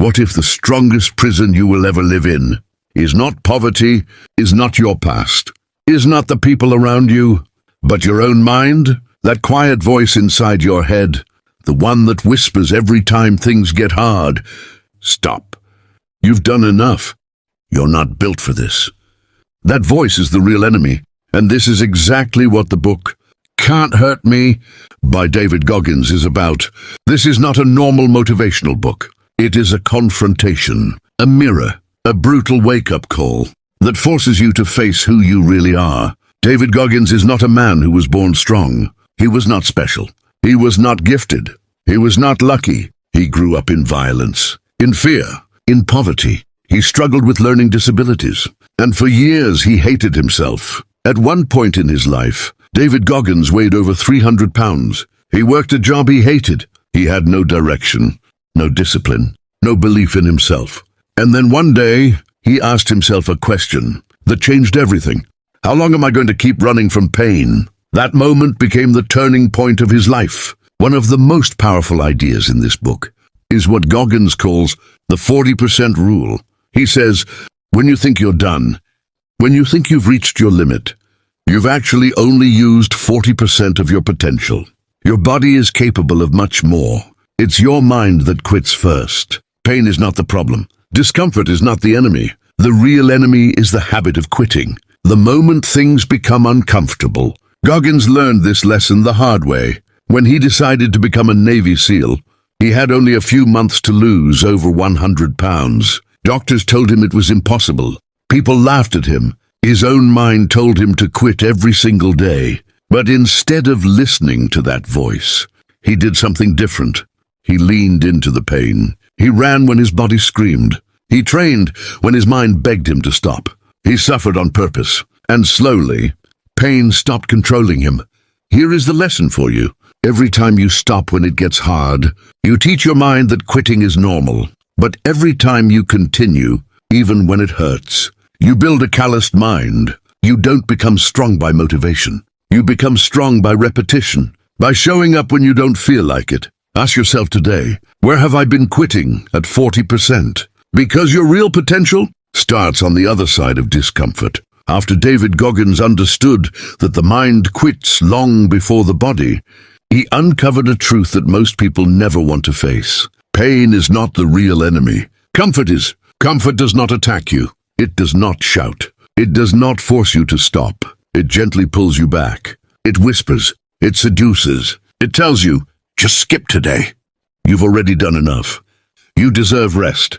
What if the strongest prison you will ever live in is not poverty, is not your past, is not the people around you, but your own mind, that quiet voice inside your head, the one that whispers every time things get hard? Stop. You've done enough. You're not built for this. That voice is the real enemy, and this is exactly what the book Can't Hurt Me by David Goggins is about. This is not a normal motivational book. It is a confrontation, a mirror, a brutal wake-up call that forces you to face who you really are. David Goggins is not a man who was born strong. He was not special. He was not gifted. He was not lucky. He grew up in violence, in fear, in poverty. He struggled with learning disabilities, and for years he hated himself. At one point in his life, David Goggins weighed over 300 pounds. He worked a job he hated. He had no direction, no discipline, no belief in himself. And then one day, he asked himself a question that changed everything. How long am I going to keep running from pain? That moment became the turning point of his life. One of the most powerful ideas in this book is what Goggins calls the 40% rule. He says, when you think you're done, when you think you've reached your limit, you've actually only used 40% of your potential. Your body is capable of much more. It's your mind that quits first. Pain is not the problem. Discomfort is not the enemy. The real enemy is the habit of quitting. The moment things become uncomfortable. Goggins learned this lesson the hard way. When he decided to become a Navy SEAL, he had only a few months to lose over 100 pounds. Doctors told him it was impossible. People laughed at him. His own mind told him to quit every single day. But instead of listening to that voice, he did something different. He leaned into the pain. He ran when his body screamed. He trained when his mind begged him to stop. He suffered on purpose, and slowly, pain stopped controlling him. Here is the lesson for you. Every time you stop when it gets hard, you teach your mind that quitting is normal. But every time you continue, even when it hurts, you build a calloused mind. You don't become strong by motivation. You become strong by repetition, by showing up when you don't feel like it. Ask yourself today, where have I been quitting at 40%? Because your real potential starts on the other side of discomfort. After David Goggins understood that the mind quits long before the body, he uncovered a truth that most people never want to face. Pain is not the real enemy. Comfort is. Comfort does not attack you. It does not shout. It does not force you to stop. It gently pulls you back. It whispers. It seduces. It tells you, just skip today. You've already done enough. You deserve rest.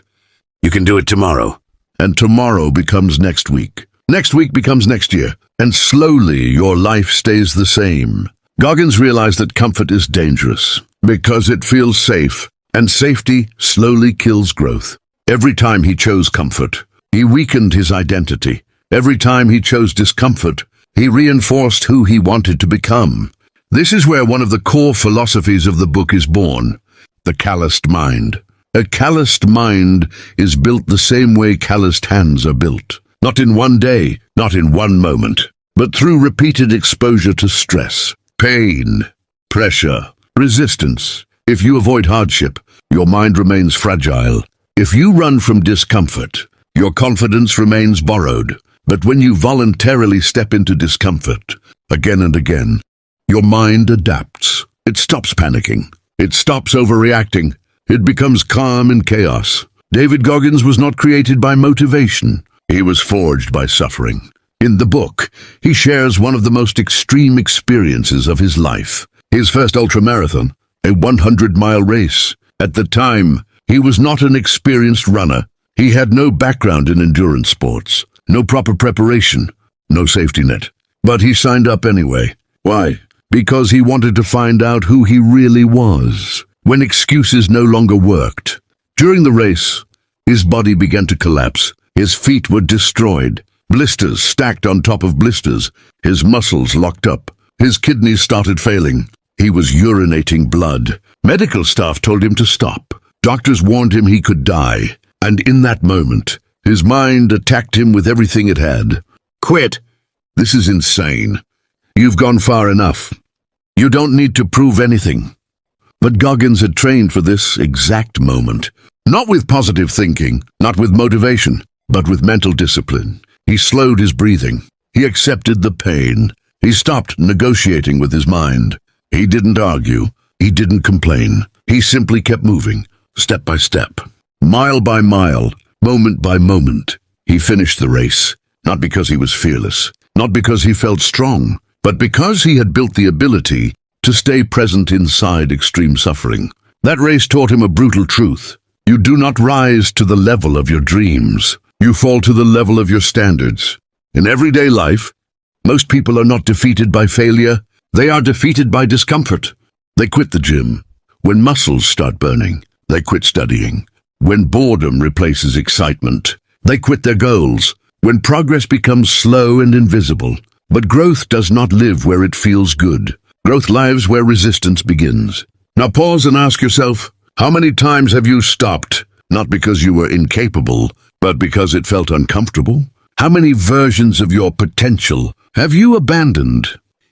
You can do it tomorrow. And tomorrow becomes next week. Next week becomes next year. And slowly your life stays the same. Goggins realized that comfort is dangerous because it feels safe, and safety slowly kills growth. Every time he chose comfort, he weakened his identity. Every time he chose discomfort, he reinforced who he wanted to become. This is where one of the core philosophies of the book is born, the calloused mind. A calloused mind is built the same way calloused hands are built. Not in one day, not in one moment, but through repeated exposure to stress, pain, pressure, resistance. If you avoid hardship, your mind remains fragile. If you run from discomfort, your confidence remains borrowed. But when you voluntarily step into discomfort, again and again, your mind adapts. It stops panicking. It stops overreacting. It becomes calm in chaos. David Goggins was not created by motivation. He was forged by suffering. In the book, he shares one of the most extreme experiences of his life. His first ultramarathon, a 100-mile race. At the time, he was not an experienced runner. He had no background in endurance sports, no proper preparation, no safety net. But he signed up anyway. Why? Because he wanted to find out who he really was. When excuses no longer worked. During the race, his body began to collapse. His feet were destroyed. Blisters stacked on top of blisters. His muscles locked up. His kidneys started failing. He was urinating blood. Medical staff told him to stop. Doctors warned him he could die. And in that moment, his mind attacked him with everything it had. Quit. This is insane. You've gone far enough. You don't need to prove anything. But Goggins had trained for this exact moment. Not with positive thinking, not with motivation, but with mental discipline. He slowed his breathing. He accepted the pain. He stopped negotiating with his mind. He didn't argue. He didn't complain. He simply kept moving, step by step, mile by mile, moment by moment. He finished the race, not because he was fearless, not because he felt strong, but because he had built the ability to stay present inside extreme suffering. That race taught him a brutal truth. You do not rise to the level of your dreams. You fall to the level of your standards. In everyday life, most people are not defeated by failure. They are defeated by discomfort. They quit the gym. When muscles start burning, they quit studying. When boredom replaces excitement, they quit their goals. When progress becomes slow and invisible. But growth does not live where it feels good. Growth lives where resistance begins. Now pause and ask yourself, how many times have you stopped? Not because you were incapable, but because it felt uncomfortable? How many versions of your potential have you abandoned?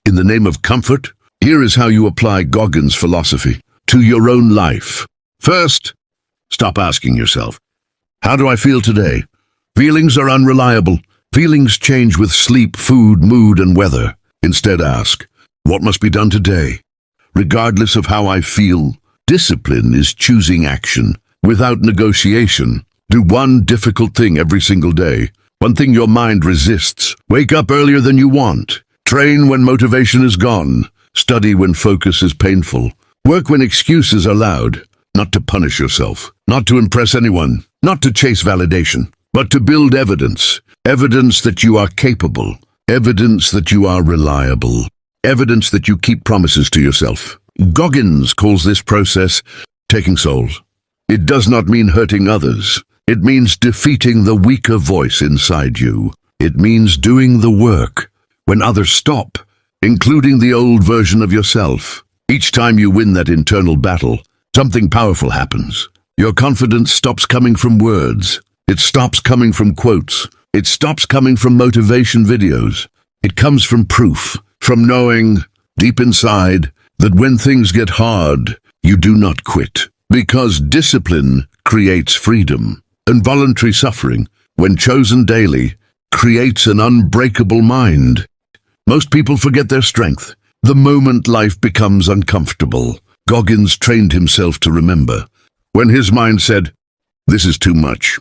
In the name of comfort, here is how you apply Goggins' philosophy to your own life. First, stop asking yourself, how do I feel today? Feelings are unreliable. Feelings change with sleep, food, mood, and weather. Instead ask, what must be done today? Regardless of how I feel, discipline is choosing action without negotiation. Do one difficult thing every single day. One thing your mind resists. Wake up earlier than you want. Train when motivation is gone. Study when focus is painful. Work when excuses are loud. Not to punish yourself. Not to impress anyone. Not to chase validation. But to build evidence. Evidence that you are capable. Evidence that you are reliable. Evidence that you keep promises to yourself. Goggins calls this process taking souls. It does not mean hurting others. It means defeating the weaker voice inside you. It means doing the work when others stop, including the old version of yourself. Each time you win that internal battle, something powerful happens. Your confidence stops coming from words. It stops coming from quotes. It stops coming from motivation videos. It comes from proof, from knowing, deep inside, that when things get hard, you do not quit. Because discipline creates freedom. And voluntary suffering, when chosen daily, creates an unbreakable mind. Most people forget their strength. The moment life becomes uncomfortable, Goggins trained himself to remember. When his mind said, "This is too much,"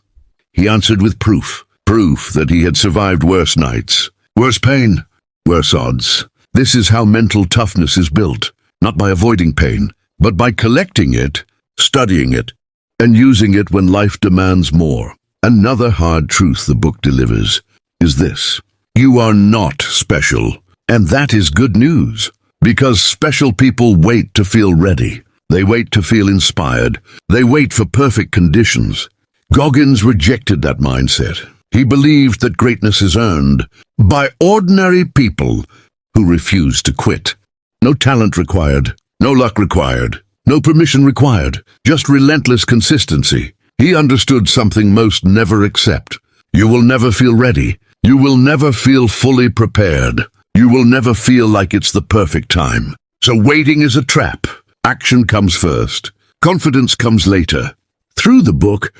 he answered with proof. Proof that he had survived worse nights, worse pain, worse odds. This is how mental toughness is built, not by avoiding pain, but by collecting it, studying it, and using it when life demands more. Another hard truth the book delivers is this: you are not special, and that is good news, because special people wait to feel ready. They wait to feel inspired. They wait for perfect conditions. Goggins rejected that mindset. He believed that greatness is earned by ordinary people who refuse to quit. No talent required, no luck required, no permission required, just relentless consistency. He understood something most never accept. You will never feel ready. You will never feel fully prepared. You will never feel like it's the perfect time. So waiting is a trap. Action comes first. Confidence comes later. Through the book,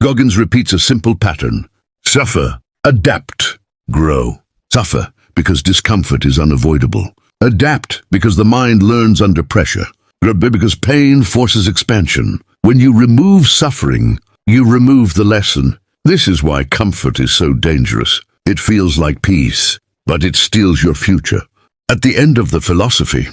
Goggins repeats a simple pattern. Suffer, adapt, grow. Suffer because discomfort is unavoidable. Adapt because the mind learns under pressure. Grow because pain forces expansion. When you remove suffering, you remove the lesson. This is why comfort is so dangerous. It feels like peace, but it steals your future. At the end of the philosophy,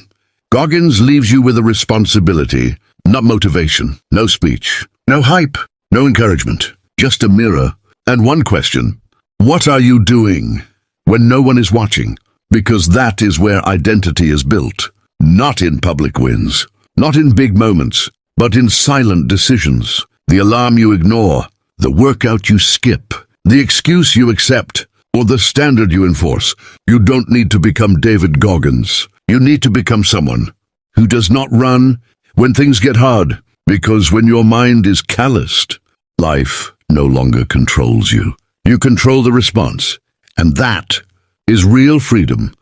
Goggins leaves you with a responsibility, not motivation, no speech, no hype, no encouragement, just a mirror and one question. What are you doing when no one is watching? Because that is where identity is built, not in public wins, not in big moments, but in silent decisions. The alarm you ignore, the workout you skip, the excuse you accept, or the standard you enforce. You don't need to become David Goggins. You need to become someone who does not run when things get hard, because when your mind is calloused, life no longer controls you. You control the response, and that is real freedom.